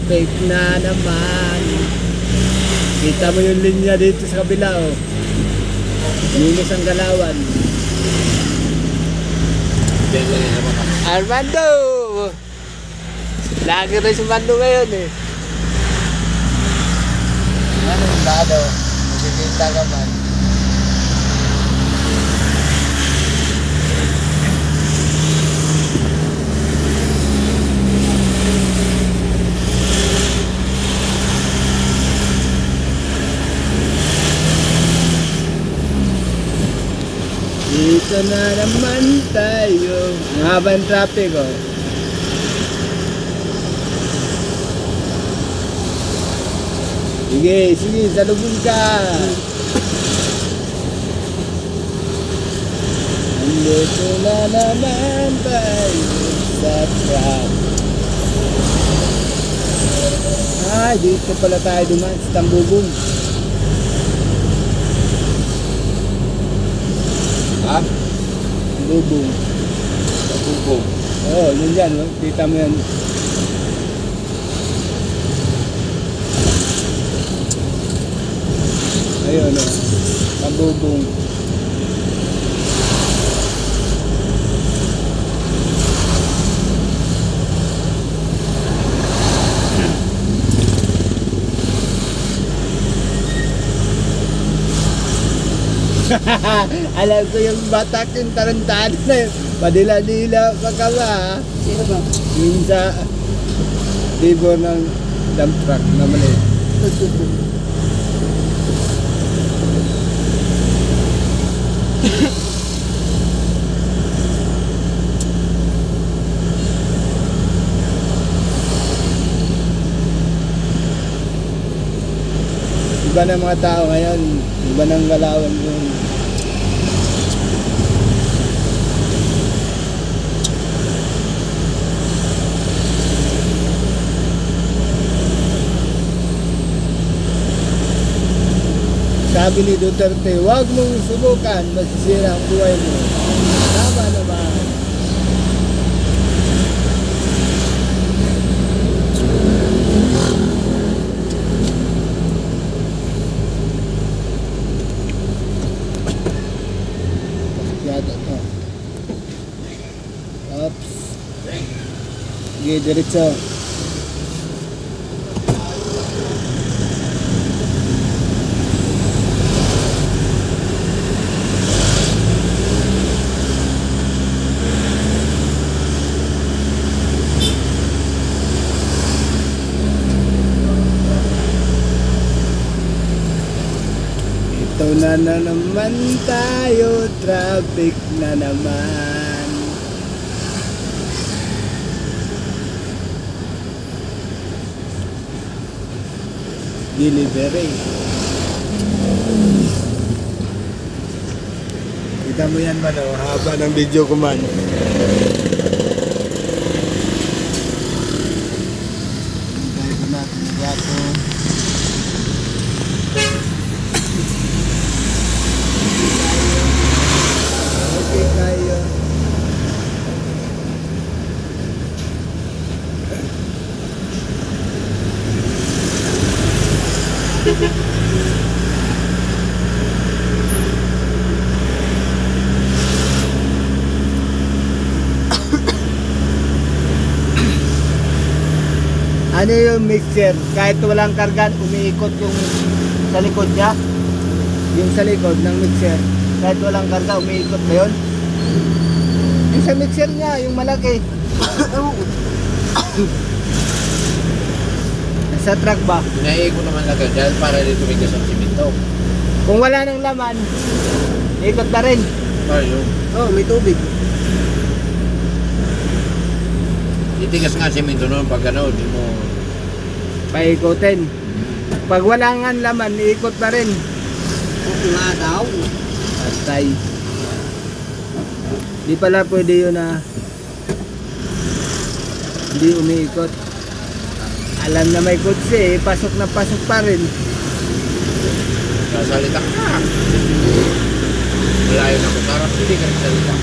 traffic na naman. Kita mo yung linya dito sa kabila, oh. Linis ang galawan. Armando! Lagi rin si Armando ngayon eh. Ano yung lado? Magkikita ka man. Dito na naman tayo. Ang haba ng traffic, oh. Sige, sige, salubong ka. Dito na naman tayo sa traffic. Ay, dito pala tayo dumaan sa Tambubong. Ha? Tambubong. Tambubong. Oo, yun dyan, no? Kita mo yan. Ayun, no? Tambubong. Alam ko yung batak yung tarantado na yun. Padila-dila pa ka ba? Sino ba? Yung sa libor ng dump truck na maliit. Iba na mga tao ngayon, iba ng galawan yun. Sabi ni Duterte, huwag mong subukan, masisira ang buhay mo. Tama naman. Oops. Sige, diretso. Ito na naman tayo, traffic na naman. Delivery. Kita mo yan man, oh, haba ng video ko man. Hintay ko natin yung gato. Okay tayo. Ano yung mixer? Kahit walang kargan, umiikot yung sa likod niya. Yung sa likod ng mixer. Kahit walang karga, umiikot ba yun? Yung sa mixer niya, yung malaki. Sa truck ba? Naiikot naman agad dahil para dito tumigas ang simento. Kung wala nang laman, ikot na rin. Ayun. Oh, may tubig. Titigas nga simento noon pag ano, di mo... Paikutin. Pag wala nga laman, ikot na rin. Okay nga daw. Patay. Di pala pwede yun na hindi umiikot. Alam na may kutsi, pasok na pasok pa rin. Sasalita ka. Malayo na ko. Sarap hindi ka nagsalita.